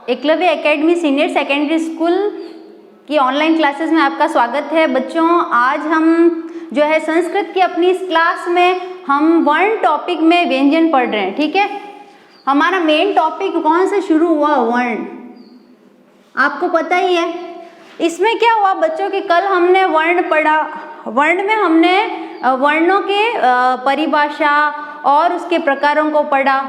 Eklavya academy senior secondary school की online classes में आपका स्वागत है। बच्चों, आज हम जो है संस्कृत की अपनी इस क्लास में हम वर्ण टॉपिक में व्यंजन पढ़ रहे हैं। ठीक है, हमारा मेन टॉपिक कौन से शुरू हुआ? वर्ण। आपको पता ही है इसमें क्या हुआ बच्चों कि कल हमने वर्ण पढ़ा। वर्ण में हमने वर्णों के परिभाषा और उसके प्रकारों को पढ़ा।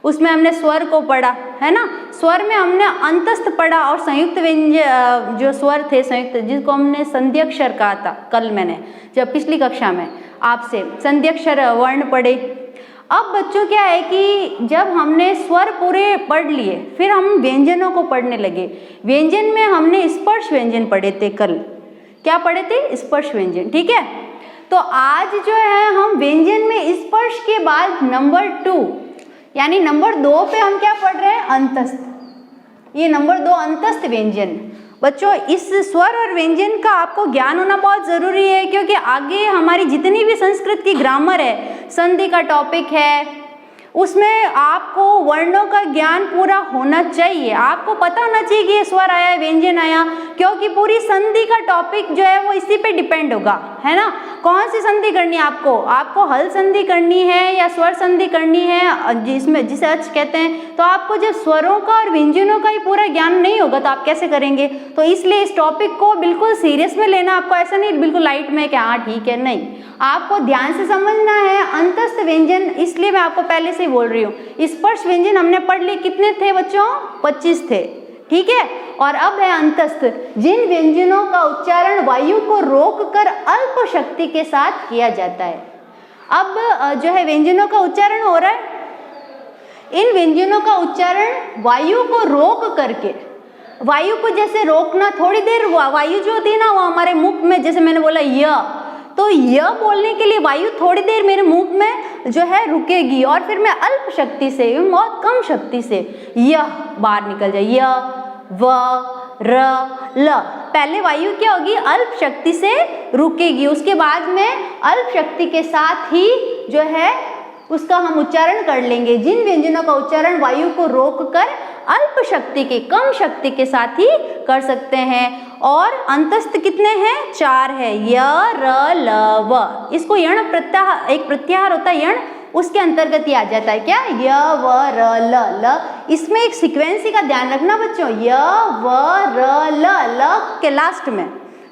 उसमें हमने स्वर को पढ़ा, है ना। स्वर में हमने अंतस्थ पढ़ा और संयुक्त व्यंजन जो स्वर थे संयुक्त, जिसको हमने संध्यक्षर कहा था कल मैंने जब पिछली कक्षा में आपसे संध्यक्षर वर्ण पढ़े। अब बच्चों क्या है कि जब हमने स्वर पूरे पढ़ लिए फिर हम व्यंजनों को पढ़ने लगे। व्यंजन में हमने स्पर्श व्यंजन पढ़े थे कल। क्या पढ़े थे? स्पर्श व्यंजन। ठीक है, तो आज जो है हम व्यंजन में स्पर्श के बाद नंबर 2 यानी नंबर 2 पे हम क्या पढ़ रहे हैं? अंतस्थ। ये नंबर 2 अंतस्थ व्यंजन। बच्चों, इस स्वर और व्यंजन का आपको ज्ञान होना बहुत ज़रूरी है, क्योंकि आगे हमारी जितनी भी संस्कृत की ग्रामर है, संधि का टॉपिक है, उसमें आपको वर्णों का ज्ञान पूरा होना चाहिए। आपको पता होना चाहिए कि ये स्वर आया, व्यंजन आया, क्योंकि पूरी संधि का टॉपिक जो है वो इसी पे डिपेंड होगा, है ना। कौन सी संधि करनी है आपको हल संधि करनी है या स्वर संधि करनी है, जिसे अर्थ कहते हैं। तो आपको जब स्वरों का और व्यंजनों का ही पूरा ज्ञान नहीं होगा तो आप कैसे करेंगे? तो इसलिए इस टॉपिक को बिल्कुल सीरियस में लेना। आपको ऐसा नहीं बिल्कुल लाइट में कि हाँ ठीक है, नहीं, आपको ध्यान से समझना है। अंतस्थ व्यंजन, इसलिए मैं आपको पहले से ही बोल रही हूँ। स्पर्श व्यंजन हमने पढ़ लिए, कितने थे बच्चों? 25 थे। ठीक है, और अब है अंतस्थ, जिन व्यंजनों का उच्चारण वायु को रोककर अल्प शक्ति के साथ किया जाता है। अब जो है व्यंजनों का उच्चारण हो रहा है, इन व्यंजनों का उच्चारण वायु को रोक करके, वायु को जैसे रोकना, थोड़ी देर वायु जो होती है ना वो हमारे मुख में, जैसे मैंने बोला य, तो य बोलने के लिए वायु थोड़ी देर मेरे मुख में जो है रुकेगी और फिर मैं अल्प शक्ति से, बहुत कम शक्ति से यह बाहर निकल जाए। य, व, र, ल। पहले वायु क्या होगी? अल्प शक्ति से रुकेगी, उसके बाद में अल्प शक्ति के साथ ही जो है उसका हम उच्चारण कर लेंगे। जिन व्यंजनों का उच्चारण वायु को रोककर अल्प शक्ति के, कम शक्ति के साथ ही कर सकते हैं। और अंतस्थ कितने हैं? 4 है। य, र, ल, व। इसको यण प्रत्याहार, एक प्रत्याहार होता है यण, उसके अंतर्गत ही आ जाता है। क्या? य, व, र, ल, ल। इसमें एक सीक्वेंसी का ध्यान रखना बच्चों। य, व, र, ल, ल के लास्ट में।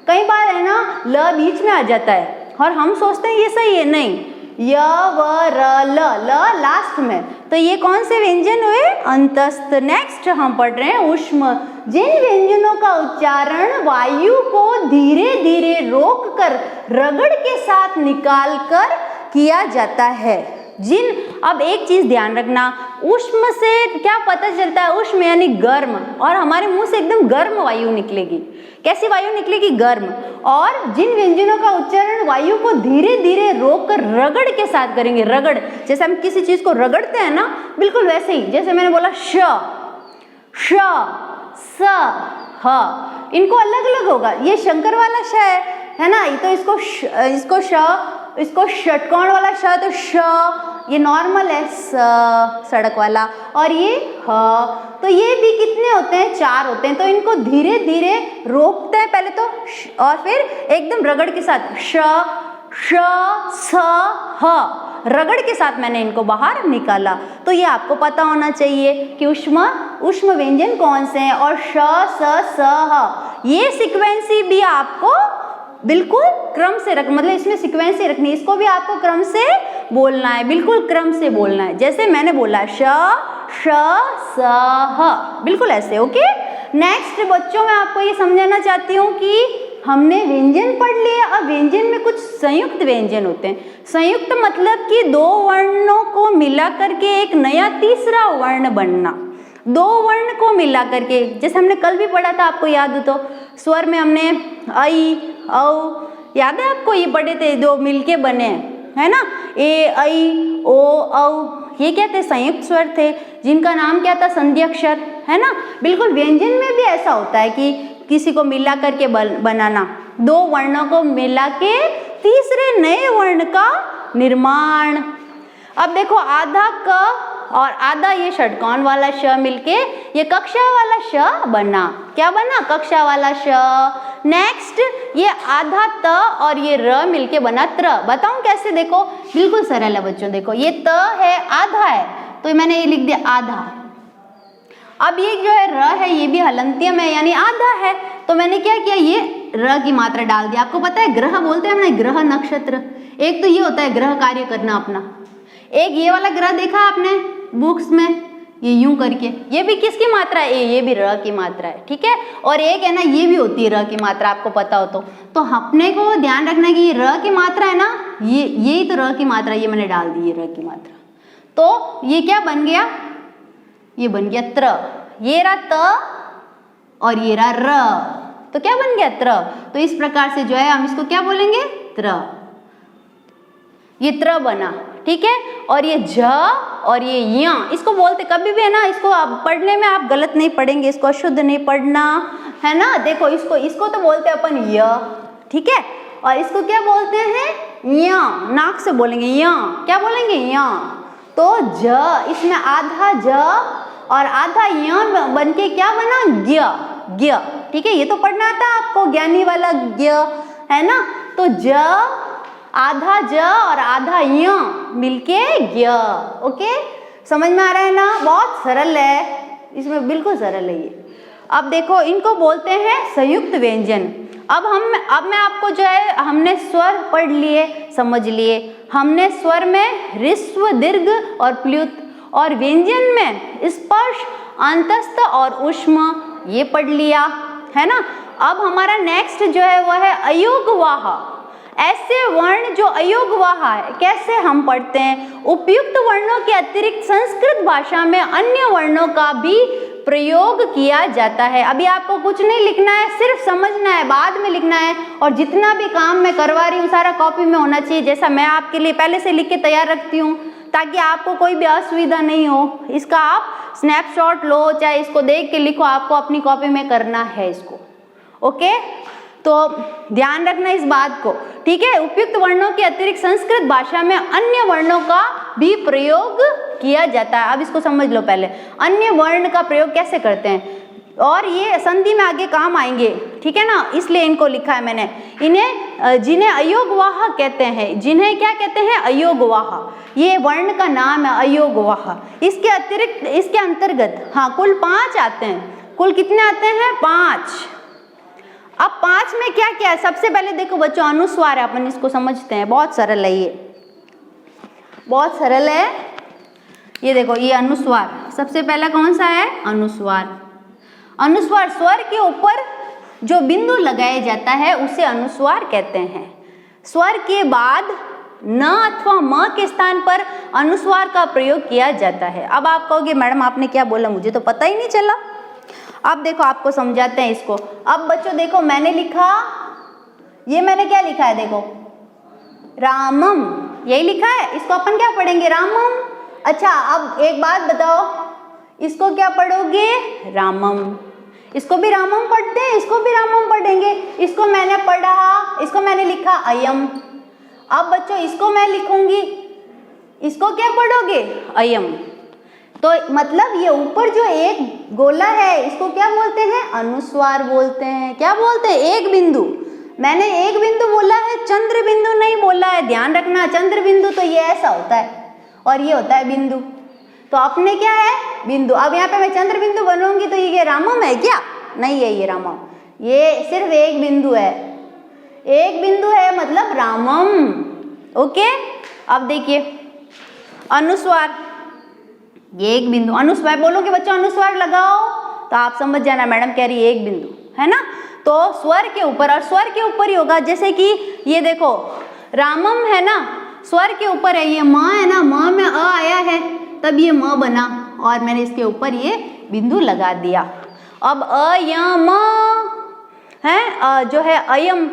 कई बार है ना ल बीच में आ जाता है और हम सोचते हैं ये सही है, नहीं, य, व, र, ल, ल लास्ट में। तो ये कौन से व्यंजन हुए? अंतस्थ। नेक्स्ट हम पढ़ रहे हैं ऊष्म, जिन व्यंजनों का उच्चारण वायु को धीरे धीरे रोककर रगड़ के साथ निकालकर किया जाता है। अब एक चीज ध्यान रखना, ऊष्म से क्या पता चलता है? ऊष्म यानी गर्म, और हमारे मुंह से एकदम गर्म वायु निकलेगी। कैसी वायु निकलेगी? गर्म। और जिन व्यंजनों का उच्चारण वायु को धीरे धीरे रोककर रगड़ के साथ करेंगे, रगड़, जैसे हम किसी चीज को रगड़ते हैं ना, बिल्कुल वैसे ही। जैसे मैंने बोला श, श, स, ह, इनको अलग अलग होगा। ये शंकर वाला श है ना, तो इसको षटकोण वाला श, तो श ये नॉर्मल है, सड़क वाला, और ये ह, तो ये भी कितने होते हैं? 4 होते हैं। तो इनको धीरे धीरे रोकते हैं पहले तो, और फिर एकदम रगड़ के साथ श, श, स, ह, रगड़ के साथ मैंने इनको बाहर निकाला। तो ये आपको पता होना चाहिए कि ऊष्म व्यंजन कौन से हैं। और श, स, ह, ये सीक्वेंसी भी आपको बिल्कुल क्रम से मतलब इसमें सीक्वेंस रखनी है। इसको भी आपको क्रम से बोलना है, बिल्कुल क्रम से बोलना है। जैसे मैंने बोला श, श, स, ह, बिल्कुल ऐसे। ओके, नेक्स्ट बच्चों मैं आपको ये समझाना चाहती हूँ कि हमने व्यंजन पढ़ लिए। अब व्यंजन में कुछ संयुक्त व्यंजन होते हैं। संयुक्त मतलब कि 2 वर्णों को मिला करके एक नया तीसरा वर्ण बनना। 2 वर्ण को मिला करके, जैसे हमने कल भी पढ़ा था, आपको याद हो तो, स्वर में हमने ऐ, औ, याद है आपको? ये पढ़े थे, 2 मिलके बने, है ना, ए, ऐ, ओ, औ। ये क्या थे? संयुक्त स्वर थे, जिनका नाम क्या था? संध्यक्षर, है ना। बिल्कुल व्यंजन में भी ऐसा होता है कि किसी को मिला करके बनाना, 2 वर्णों को मिला के तीसरे नए वर्ण का निर्माण। अब देखो, आधा क और आधा ये षटकोण वाला श मिलके ये कक्षा वाला श बना। क्या बना? कक्षा वाला श। नेक्स्ट ये आधा त और ये र मिलके बना त्र। बताऊं कैसे? देखो बिल्कुल सरल है बच्चों। देखो ये त है, आधा है, तो मैंने ये लिख दिया आधा। अब ये जो है र है, ये भी हलंत्यम है यानी आधा है, तो मैंने क्या किया, ये र की मात्रा डाल दिया। आपको पता है ग्रह बोलते हैं हमने, ग्रह नक्षत्र। एक तो ये होता है ग्रह कार्य करना अपना, एक ये वाला ग्रह देखा आपने बुक्स में, ये यूं करके, ये भी किसकी मात्रा है? ये भी र की मात्रा है, ठीक है। और एक है ना, ये भी होती है र की मात्रा, आपको पता हो तो अपने को ध्यान रखना कि ये र की मात्रा है ना, यही तो र की मात्रा, ये मैंने डाल दी ये र की मात्रा। तो ये क्या बन गया? ये बन गया त्र। ये रहा त और ये रहा र, तो क्या बन गया? त्र। तो इस प्रकार से जो है हम इसको क्या बोलेंगे? त्र। ये त्र बना, ठीक है। और ये झ और ये य, इसको बोलते कभी भी है ना, इसको आप पढ़ने में आप गलत नहीं पढ़ेंगे, इसको अशुद्ध नहीं पढ़ना है ना। देखो इसको तो बोलते हैं अपन य, ठीक है। और इसको क्या बोलते हैं? य, नाक से बोलेंगे य। क्या बोलेंगे? य। तो ज, इसमें आधा ज और आधा य बनके क्या बना? ज्ञ। ज्ञ, ठीक है। ये तो पढ़ना आता आपको, ज्ञानी वाला ज्ञ, है ना। तो ज, आधा ज और आधा य मिलके ज्ञ। ओके, समझ में आ रहा है ना? बहुत सरल है, इसमें बिल्कुल सरल है ये। अब देखो इनको बोलते हैं संयुक्त व्यंजन। अब मैं आपको जो है, हमने स्वर पढ़ लिए, समझ लिए। हमने स्वर में ह्रस्व, दीर्घ और प्लुत, और व्यंजन में स्पर्श, अंतस्थ और ऊष्म, ये पढ़ लिया है ना। अब हमारा नेक्स्ट जो है वो है अयोगवाह। ऐसे वर्ण जो अयोगवाह है, कैसे हम पढ़ते हैं? उपयुक्त वर्णों के अतिरिक्त संस्कृत भाषा में अन्य वर्णों का भी प्रयोग किया जाता है। अभी आपको कुछ नहीं लिखना है, सिर्फ समझना है, बाद में लिखना है। और जितना भी काम मैं करवा रही हूँ सारा कॉपी में होना चाहिए, जैसा मैं आपके लिए पहले से लिख के तैयार रखती हूँ, ताकि आपको कोई भी असुविधा नहीं हो। इसका आप स्नैपशॉट लो, चाहे इसको देख के लिखो, आपको अपनी कॉपी में करना है इसको। ओके, तो ध्यान रखना इस बात को, ठीक है। उपयुक्त वर्णों के अतिरिक्त संस्कृत भाषा में अन्य वर्णों का भी प्रयोग किया जाता है। अब इसको समझ लो पहले, अन्य वर्ण का प्रयोग कैसे करते हैं, और ये संधि में आगे काम आएंगे, ठीक है ना, इसलिए इनको लिखा है मैंने। इन्हें जिन्हें अयोगवाह कहते हैं, जिन्हें क्या कहते हैं? अयोगवाह। ये वर्ण का नाम है अयोगवाह। इसके अतिरिक्त, इसके अंतर्गत हाँ कुल 5 आते हैं। कुल कितने आते हैं? 5। अब 5 में क्या क्या है? सबसे पहले देखो बच्चों, अनुस्वार है, अपन इसको समझते हैं। बहुत सरल है ये, बहुत सरल है ये। देखो ये अनुस्वार, सबसे पहला कौन सा है? अनुस्वार। अनुस्वार स्वर के ऊपर जो बिंदु लगाया जाता है उसे अनुस्वार कहते हैं। स्वर के बाद न अथवा म के स्थान पर अनुस्वार का प्रयोग किया जाता है। अब आप कहोगे मैडम आपने क्या बोला, मुझे तो पता ही नहीं चला। अब देखो आपको समझाते हैं इसको। अब बच्चों देखो मैंने लिखा, ये मैंने क्या लिखा है? देखो रामम, यही लिखा है। इसको अपन क्या पढ़ेंगे? रामम। अच्छा अब एक बात बताओ, इसको क्या पढ़ोगे? रामम। इसको भी रामम पढ़ते हैं, इसको भी रामम पढ़ेंगे। इसको मैंने पढ़ा, इसको मैंने लिखा अयम। अब बच्चों इसको मैं लिखूंगी, इसको क्या पढ़ोगे? अयम। तो मतलब ये ऊपर जो एक गोला है इसको क्या बोलते हैं? अनुस्वार बोलते हैं। क्या बोलते हैं? एक बिंदु। मैंने एक बिंदु बोला है, चंद्र बिंदु नहीं बोला है, ध्यान रखना। चंद्र बिंदु तो ये ऐसा होता है और ये होता है बिंदु, तो अपने क्या है? बिंदु। अब यहाँ पे मैं चंद्र बिंदु बनूंगी तो ये रामम है क्या? नहीं है ये रामम, ये सिर्फ एक बिंदु है। एक बिंदु है मतलब रामम। ओके, अब देखिए अनुस्वार, ये एक बिंदु। अनुस्वार बोलोगे बच्चों अनुस्वार लगाओ तो आप समझ जाना मैडम कह रही है एक बिंदु, है ना। तो स्वर के ऊपर, और स्वर के ऊपर ही होगा। जैसे कि ये देखो रामम है ना, स्वर के ऊपर है, ये म है ना, म में अ आया है तब ये म बना, और मैंने इसके ऊपर ये बिंदु लगा दिया। अब अयम है, जो है अयम,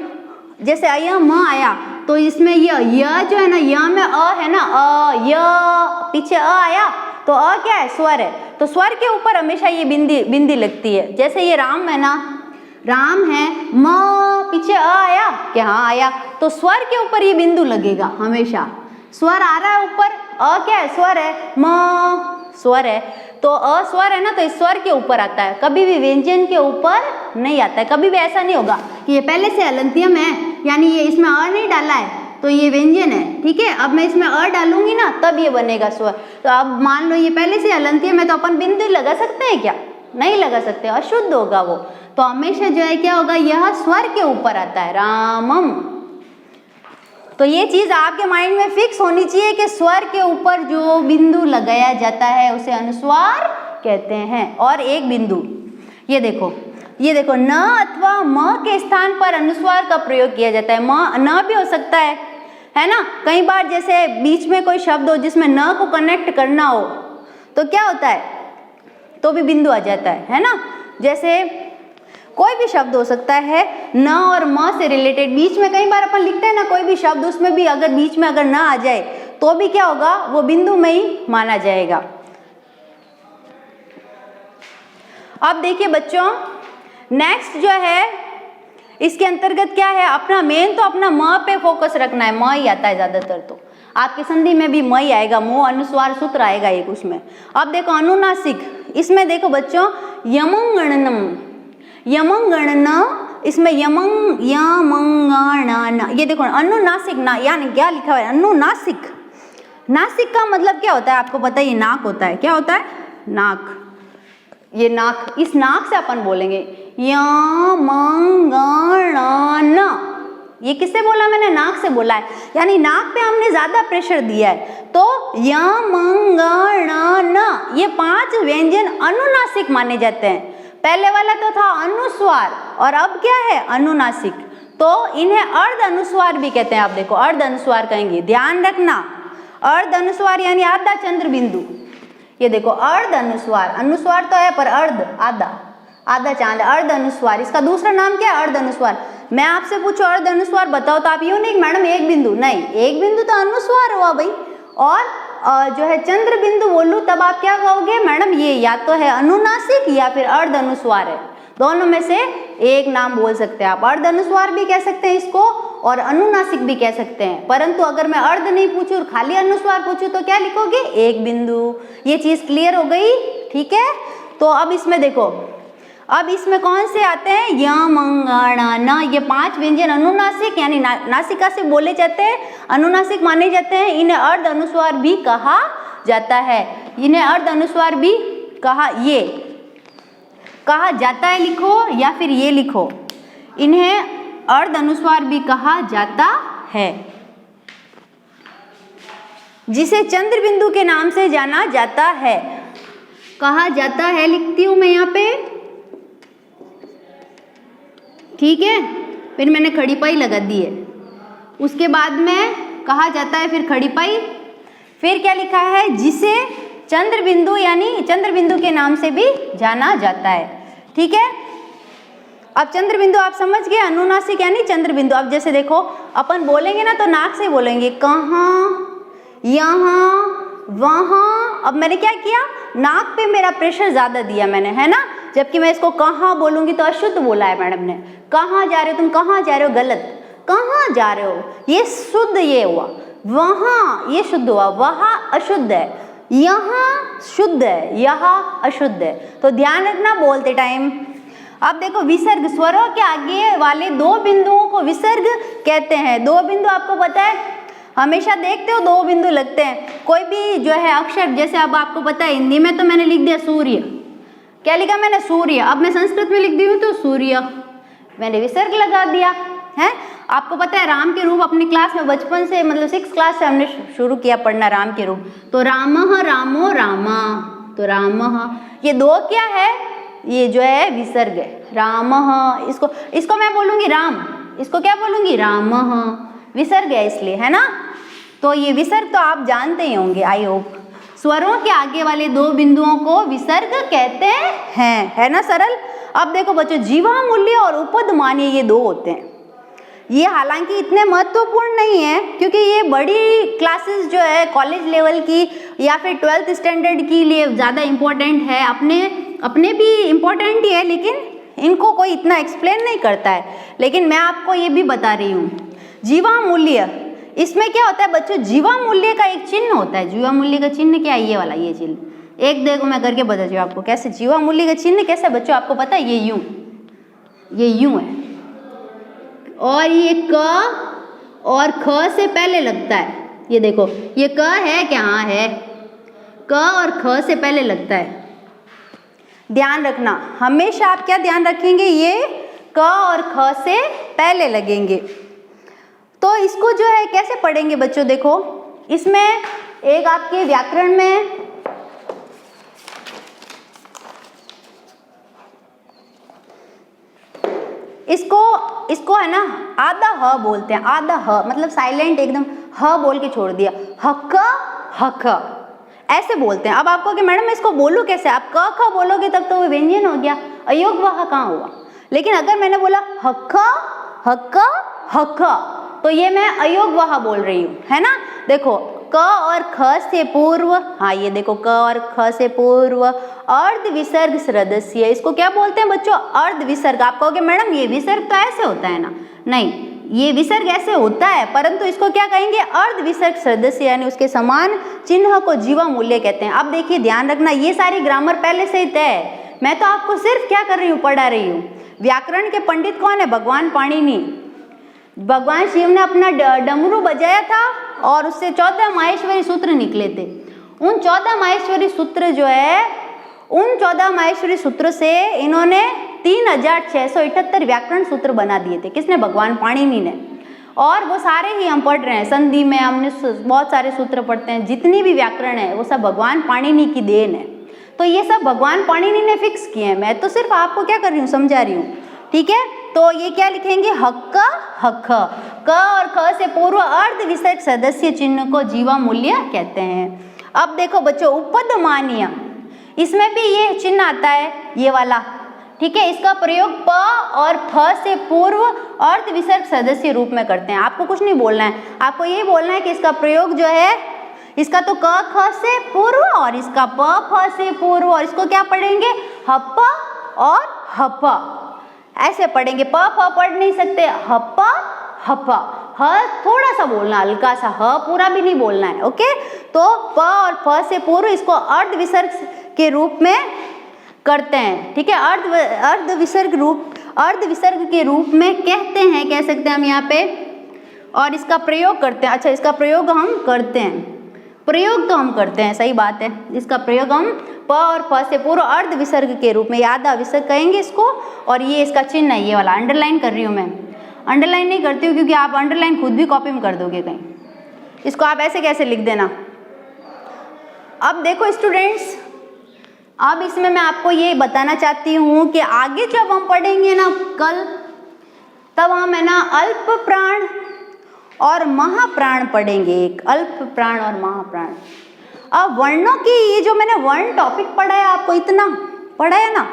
जैसे अयम आया तो इसमें ये जो है ना, य में अ है ना, अ य पीछे अ आया तो अ क्या है? स्वर है। तो स्वर के ऊपर हमेशा ये बिंदी लगती है। जैसे ये राम है ना, राम है, म पीछे अ आया क्या? हाँ आया, तो स्वर के ऊपर ये बिंदु लगेगा हमेशा। स्वर आ रहा है ऊपर, अ क्या है? स्वर है, म स्वर है, तो अ स्वर है ना, तो इस स्वर के ऊपर आता है, कभी भी व्यंजन के ऊपर नहीं आता है। कभी भी ऐसा नहीं होगा कि ये पहले से हलंत्यम है, यानी ये इसमें अ नहीं डाला है तो ये व्यंजन है, ठीक है। अब मैं इसमें अ डालूंगी ना तब ये बनेगा स्वर। तो अब मान लो ये पहले से हलंत्यम है, तो अपन बिंदु लगा सकते हैं क्या? नहीं लगा सकते, अशुद्ध होगा वो। तो हमेशा जो है क्या होगा, यह स्वर के ऊपर आता है, रामम। तो ये चीज आपके माइंड में फिक्स होनी चाहिए कि स्वर के ऊपर जो बिंदु लगाया जाता है उसे अनुस्वार कहते हैं। और एक बिंदु ये देखो न अथवा म के स्थान पर अनुस्वार का प्रयोग किया जाता है। म न भी हो सकता है ना। कई बार जैसे बीच में कोई शब्द हो जिसमें न को कनेक्ट करना हो तो क्या होता है, तो भी बिंदु आ जाता है ना। जैसे कोई भी शब्द हो सकता है न और म से रिलेटेड, बीच में कई बार अपन लिखते हैं ना कोई भी शब्द, उसमें भी अगर बीच में अगर न आ जाए तो भी क्या होगा, वो बिंदु में ही माना जाएगा। अब देखिए बच्चों, नेक्स्ट जो है इसके अंतर्गत क्या है, अपना मेन तो अपना म पे फोकस रखना है। म ही आता है ज्यादातर, तो आपकी संधि में भी म ही आएगा, मोह अनुस्वार सूत्र आएगा एक उसमें। अब देखो अनुनासिक, इसमें देखो बच्चों यमंगणनम, यमंगणन, इसमें यमंग यमंगणन, ये देखो अनुनासिक ना, यानी क्या लिखा हुआ है अनुनासिक। नासिक का मतलब क्या होता है आपको पता है, ये नाक होता है। क्या होता है? नाक। ये नाक, इस नाक से अपन बोलेंगे यमंगणन। ये किससे बोला मैंने? नाक से बोला है, यानी नाक पे हमने ज्यादा प्रेशर दिया है। तो यमंगणन, ये 5 व्यंजन अनुनासिक माने जाते हैं। पहले वाला तो था अनुस्वार और अब क्या है, अनुनासिक। तो इन्हें अर्ध अनुस्वार भी कहते हैं। आप देखो अर्ध अनुस्वार कहेंगे, ध्यान रखना, अर्ध अनुस्वार यानी आधा चंद्र बिंदु। ये देखो अर्ध अनुस्वार, अनुस्वार तो है पर अर्ध, आधा, आधा चांद, अर्ध अनुस्वार। इसका दूसरा नाम क्या है? अर्ध अनुस्वार। मैं आपसे पूछूं अर्ध अनुस्वार बताओ तो आप यूं नहीं मैडम एक बिंदु, नहीं, एक बिंदु तो अनुस्वार हुआ भाई। और जो है चंद्र बिंदु बोलूं तब आप क्या कहोगे मैडम, ये या तो है अनुनासिक या फिर अर्ध अनुस्वार है। दोनों में से एक नाम बोल सकते हैं आप। अर्ध अनुस्वार भी कह सकते हैं इसको और अनुनासिक भी कह सकते हैं। परंतु अगर मैं अर्ध नहीं पूछूं और खाली अनुस्वार पूछूं तो क्या लिखोगे? एक बिंदु। ये चीज क्लियर हो गई, ठीक है। तो अब इसमें देखो, अब इसमें कौन से आते हैं? यमंगणन, ये 5 व्यंजन अनुनासिक यानी नासिका से बोले जाते हैं, अनुनासिक माने जाते हैं। इन्हें अर्ध अनुस्वार भी कहा जाता है, इन्हें अर्ध अनुस्वार भी कहा जाता है लिखो या फिर ये लिखो, इन्हें अर्ध अनुस्वार भी कहा जाता है, जिसे चंद्र बिंदु के नाम से जाना जाता है, कहा जाता है। लिखती हूं मैं यहाँ पे, ठीक है। फिर मैंने खड़ी पाई लगा दी है, उसके बाद में कहा जाता है, फिर खड़ी पाई, फिर क्या लिखा है? जिसे चंद्र बिंदु यानी चंद्र बिंदु के नाम से भी जाना जाता है, ठीक है। अब चंद्र बिंदु आप समझ गए, अनुनासिक यानी चंद्र बिंदु। अब जैसे देखो अपन बोलेंगे ना तो नाक से बोलेंगे, कहाँ, यहाँ, वहाँ। अब मैंने क्या किया, नाक पे मेरा प्रेशर ज्यादा दिया मैंने, है ना। जबकि मैं इसको कहाँ बोलूंगी तो अशुद्ध बोला है मैडम ने। कहाँ जा रहे हो तुम, कहाँ जा रहे हो, गलत, कहाँ जा रहे हो, ये शुद्ध ये हुआ। वहाँ ये शुद्ध हुआ, वहाँ अशुद्ध है। यहाँ शुद्ध है, यहाँ अशुद्ध है। तो ध्यान रखना बोलते टाइम। अब देखो विसर्ग, स्वरों के आगे वाले 2 बिंदुओं को विसर्ग कहते हैं। 2 बिंदु आपको पता है, हमेशा देखते हो 2 बिंदु लगते हैं। कोई भी जो है अक्षर, जैसे अब आपको पता है हिंदी में तो मैंने लिख दिया सूर्य, क्या लिखा मैंने? सूर्य। अब मैं संस्कृत में लिख दी हूँ तो सूर्य, मैंने विसर्ग लगा दिया है। आपको पता है राम के रूप अपनी क्लास में बचपन से, मतलब 6th क्लास से हमने शुरू किया पढ़ना राम के रूप। तो रामः, रामो, रामा, तो रामः, ये 2 क्या है? ये जो है विसर्ग है, रामः। इसको मैं बोलूंगी राम, इसको क्या बोलूंगी? रामः, विसर्ग है इसलिए, है ना। तो ये विसर्ग तो आप जानते ही होंगे, आई होप। स्वरों के आगे वाले 2 बिंदुओं को विसर्ग कहते हैं, है ना सरल। अब देखो बच्चों, जीवा मूल्य और उपद मान्य ये 2 होते हैं। ये हालांकि इतने महत्वपूर्ण नहीं है क्योंकि ये बड़ी क्लासेस जो है कॉलेज लेवल की या फिर 12th स्टैंडर्ड के लिए ज़्यादा इम्पोर्टेंट है, अपने भी इम्पोर्टेंट ही है, लेकिन इनको कोई इतना एक्सप्लेन नहीं करता है। लेकिन मैं आपको ये भी बता रही हूँ, जीवा मूल्य, इसमें क्या होता है बच्चों, जीवा मूल्य का एक चिन्ह होता है। जीवा मूल्य का चिन्ह क्या है? ये वाला, ये चिन्ह एक देखो मैं करके बताती हूँ आपको कैसे जीवा मूल्य का चिन्ह कैसे बच्चों आपको पता है, ये यूं है और ये क और ख से पहले लगता है। ये देखो ये क है क्या, हाँ है, क और ख से पहले लगता है। ध्यान रखना हमेशा आप क्या ध्यान रखेंगे, ये क और ख से पहले लगेंगे। तो इसको जो है कैसे पढ़ेंगे बच्चों, देखो इसमें एक आपके व्याकरण में इसको है ना आधा ह बोलते हैं, आधा ह मतलब साइलेंट एकदम ह बोल के छोड़ दिया, हक हक ऐसे बोलते हैं। अब आपको कि मैडम मैं इसको बोलूँ कैसे, आप क ख बोलोगे तब तो वो व्यंजन हो गया, अयोग वह कहाँ हुआ। लेकिन अगर मैंने बोला हक हक हक तो ये मैं अयोग वह बोल रही हूँ, है ना। देखो क और ख से पूर्व, हाँ ये देखो क और ख से पूर्व अर्ध विसर्ग सदस्य, इसको क्या बोलते हैं बच्चों, अर्ध विसर्ग। आप कहोगे मैडम ये विसर्ग तो ऐसे होता है ना, नहीं ये विसर्ग ऐसे होता है परंतु इसको क्या कहेंगे, अर्ध विसर्ग सदस्य, यानी उसके समान चिन्ह को जीवा मूल्य कहते हैं। अब देखिए ध्यान रखना ये सारी ग्रामर पहले से ही तय है, मैं तो आपको सिर्फ क्या कर रही हूँ, पढ़ा रही हूँ। व्याकरण के पंडित कौन है, भगवान पाणिनि। भगवान शिव ने अपना डमरू बजाया था और उससे 14 माहेश्वरी सूत्र निकले थे। उन 14 माहेश्वरी सूत्र जो है, उन 14 माहेश्वरी सूत्र से इन्होंने 3678 व्याकरण सूत्र बना दिए थे। किसने, भगवान पाणिनि ने। और वो सारे ही हम पढ़ रहे हैं, संधि में हमने बहुत सारे सूत्र पढ़ते हैं, जितनी भी व्याकरण है वो सब भगवान पाणिनि की देन है। तो ये सब भगवान पाणिनि ने फिक्स किए हैं, मैं तो सिर्फ आपको क्या कर रही हूँ, समझा रही हूँ, ठीक है। तो ये क्या लिखेंगे, हक्क हक, क और ख से पूर्व अर्ध विसर्ग सदस्य चिन्ह को जीवा मूल्य कहते हैं। अब देखो बच्चों उपदमानीय, इसमें भी ये चिन्ह आता है, ये वाला, ठीक है। इसका प्रयोग प और फ से पूर्व अर्ध विसर्ग सदस्य रूप में करते हैं। आपको कुछ नहीं बोलना है, आपको यही बोलना है कि इसका प्रयोग जो है, इसका तो क ख से पूर्व और इसका प फ से पूर्व, और इसको क्या पढ़ेंगे, हप और हप ऐसे पढ़ेंगे। प फ पढ़ नहीं सकते, हप हप, ह थोड़ा सा बोलना, हल्का सा, ह पूरा भी नहीं बोलना है, ओके। तो प और फ से पूर्व इसको अर्ध विसर्ग के रूप में करते हैं, ठीक है। अर्ध विसर्ग के रूप में कहते हैं, कह सकते हैं हम यहाँ पे, और इसका प्रयोग करते हैं। अच्छा इसका प्रयोग हम करते हैं, प्रयोग तो हम करते हैं, सही बात है। इसका प्रयोग हम प और फ से पूर्व अर्ध विसर्ग के रूप में, आधा विसर्ग कहेंगे इसको। और ये इसका चिन्ह है, ये वाला अंडरलाइन कर रही हूँ मैं, अंडरलाइन नहीं करती हूँ क्योंकि आप अंडरलाइन खुद भी कॉपी में कर दोगे कहीं, इसको आप ऐसे कैसे लिख देना। अब देखो स्टूडेंट्स, अब इसमें मैं आपको ये बताना चाहती हूँ कि आगे जब हम पढ़ेंगे ना कल, तब हम है ना अल्प प्राण और महाप्राण पढ़ेंगे, एक अल्प प्राण और महाप्राण। अब वर्णों की, ये जो मैंने वर्ण टॉपिक पढ़ा है आपको, इतना पढ़ा है ना,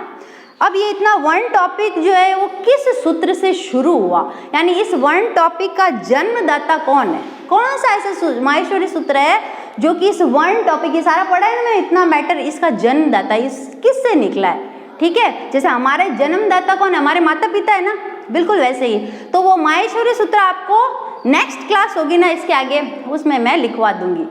अब ये इतना वर्ण टॉपिक जो है वो किस सूत्र से शुरू हुआ, यानी इस वर्ण टॉपिक का जन्मदाता कौन है, कौन सा ऐसा माहेश्वरी सूत्र है जो कि इस वर्ण टॉपिक, ये सारा पढ़ा है ना मैंने, इतना मैटर, इसका जन्मदाता इस किससे निकला है, ठीक है। जैसे हमारे जन्मदाता कौन है, हमारे माता पिता है ना, बिल्कुल वैसे ही। तो वो माहेश्वरी सूत्र आपको नेक्स्ट क्लास होगी ना इसके आगे, उसमें मैं लिखवा दूंगी,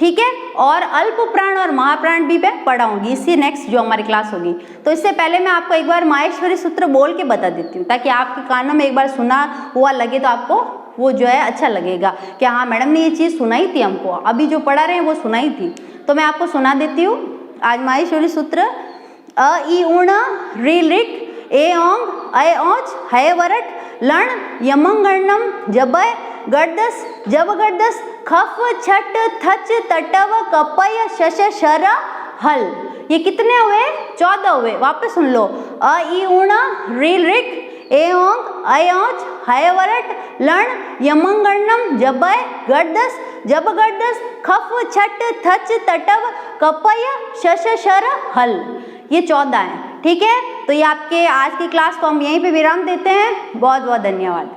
ठीक है। और अल्प प्राण और महाप्राण भी मैं पढ़ाऊंगी इससे नेक्स्ट जो हमारी क्लास होगी। तो इससे पहले मैं आपको एक बार माहेश्वरी सूत्र बोल के बता देती हूँ, ताकि आपके कानों में एक बार सुना हुआ लगे तो आपको वो जो है अच्छा लगेगा कि हाँ मैडम ने ये चीज़ सुनाई थी हमको, अभी जो पढ़ा रहे हैं वो सुनाई थी। तो मैं आपको सुना देती हूँ आज माहेश्वरी सूत्र। अ इ उण ऋ ऋक ए ओंग ऐ औच है वरट लण यमंगणम जबय गर्दस जब गर्दस खफ छट थच तटव कपय शश शर हल। ये कितने हुए, 14 हुए, वापस सुन लो। अ इ उण ऋ ऋक ए ओंग ऐ औच है वरट लण यमंगणम जबय गर्दस जब गर्दस खफ छट थच तटव कपय शश शर हल। ये 14 हैं, ठीक है। तो ये आपके आज की क्लास को हम यहीं पे विराम देते हैं। बहुत बहुत धन्यवाद।